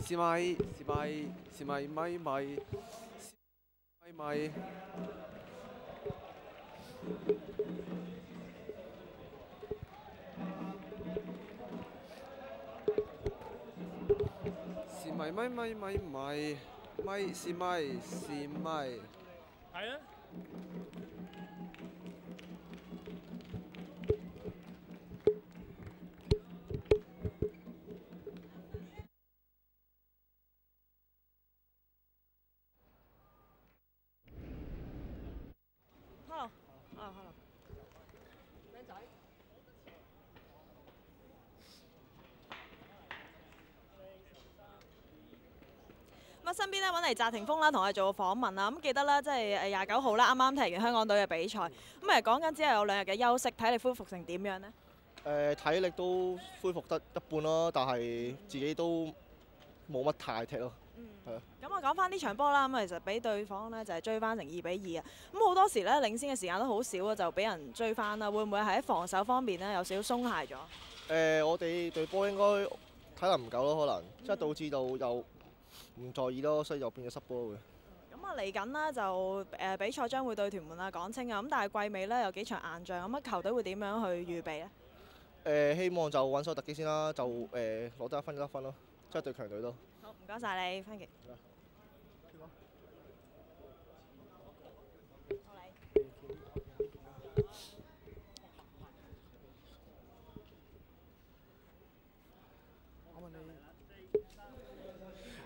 試咪試咪試咪咪咪咪咪。試咪咪咪咪咪咪試咪試咪。係啊。Hello，hello，靚仔。咁身邊咧揾嚟謝霆鋒啦，同我哋做個訪問啦。咁記得啦，即係29號啦，啱啱踢完香港隊嘅比賽。咁講緊只係有2日嘅休息，體力恢復成點樣呢？體力都恢復得一半咯，但係自己都冇乜太踢咯。係啊。咁我講翻呢場波啦，咁其實俾對方呢就係追翻成2-2啊。咁好多時咧領先嘅時間都好少啊，就俾人追翻啦。會唔會喺防守方面呢有少少鬆懈咗？我哋隊波應該體能唔夠咯，可能即係導致到又唔在意咯，所以就變咗失波嘅。咁嚟緊呢，就比賽將會對屯門啊、港青啊，咁但係季尾呢，有幾場硬仗，咁球隊會點樣去預備呢？希望就穩守突擊先啦，就攞得1分咯，即係對強隊咯。好，唔該晒你 ，thank you。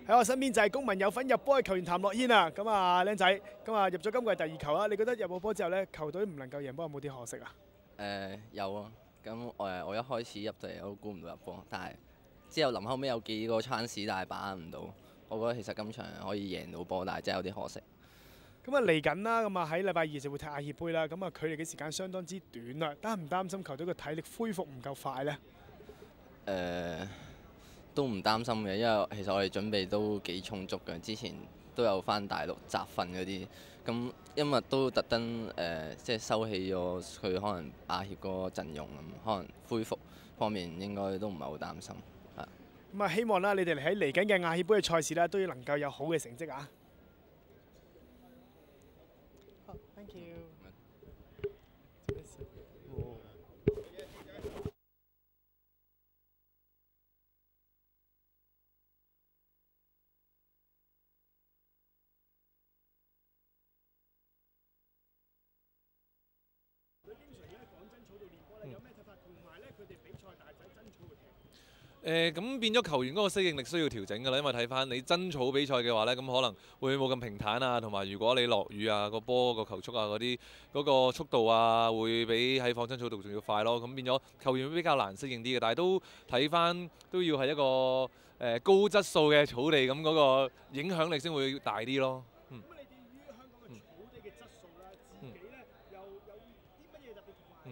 喺我身邊就係公民有份入波嘅球員譚樂軒啊！咁啊，僆仔，咁啊入咗今季第2球啦。你覺得入咗波之後呢，球隊唔能夠贏波有冇啲可惜啊？有啊，咁我一開始入到嚟我都估唔到入波，但係之後臨後尾有幾個 chance，但係把握唔到。我覺得其實今場可以贏到波，但係真係有啲可惜。咁啊嚟緊啦，咁啊喺禮拜2就會踢亞協杯啦。咁啊距離嘅時間相當之短啦，擔唔擔心球隊嘅體力恢復唔夠快呢？都唔擔心嘅，因為其實我哋準備都幾充足嘅，之前都有翻大陸集訓嗰啲，咁因為都特登即係收起咗佢可能亞協嗰個陣容咁，可能恢復方面應該都唔係好擔心。咁啊希望啦，你哋喺嚟緊嘅亞協杯嘅賽事啦，都要能夠有好嘅成績啊！好 ，thank you。咁變咗球員嗰個適應力需要調整㗎啦，因為睇翻你真草比賽嘅話呢，咁可能會冇咁平坦啊，同埋如果你落雨啊，個波個球速啊嗰個速度啊，會比喺仿真草度仲要快咯，咁變咗球員會比較難適應啲嘅，但係都睇翻都要係一個高質素嘅草地，咁嗰個影響力先會大啲咯。咁你對於香港嘅草地嘅質素啦，自己咧又有啲乜嘢特別同埋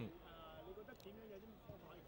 你覺得點樣有啲方法可以？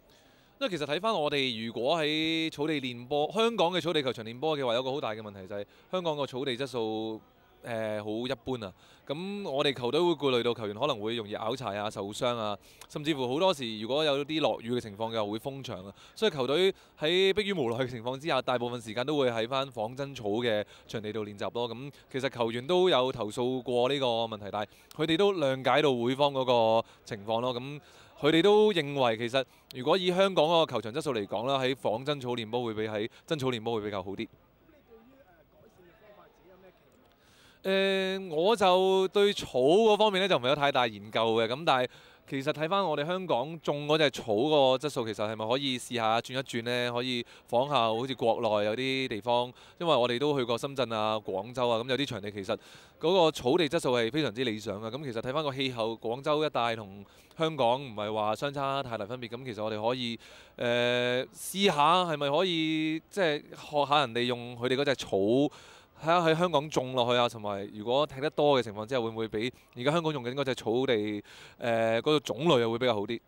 因為其實睇翻我哋如果喺草地練波，香港嘅草地球場練波嘅話，有個好大嘅問題就係香港個草地質素好一般啊。咁我哋球隊會顧慮到球員可能會容易拗柴啊、受傷啊，甚至乎好多時如果有啲落雨嘅情況嘅話會封場啊。所以球隊喺迫於無奈嘅情況之下，大部分時間都會喺翻仿真草嘅場地度練習咯。咁其實球員都有投訴過呢個問題，但係佢哋都諒解到會方嗰個情況咯。咁佢哋都認為其實如果以香港嗰個球場質素嚟講啦，喺仿真草練波會比喺真草練波會比較好啲。我就對草嗰方面咧就唔係有太大研究嘅，咁但係其實睇翻我哋香港種嗰隻草個質素，其實係咪可以試下轉一轉呢？可以仿下好似國內有啲地方，因為我哋都去過深圳啊、廣州啊，咁有啲場地其實嗰個草地質素係非常之理想嘅。咁其實睇翻個氣候，廣州一帶同香港唔係話相差太大分別。咁其實我哋可以試下係咪可以即係學下人哋用佢哋嗰隻草。睇下喺香港種落去啊，同埋如果踢得多嘅情況之下，會唔會比而家香港用緊嗰隻草地嗰個種類又會比較好啲？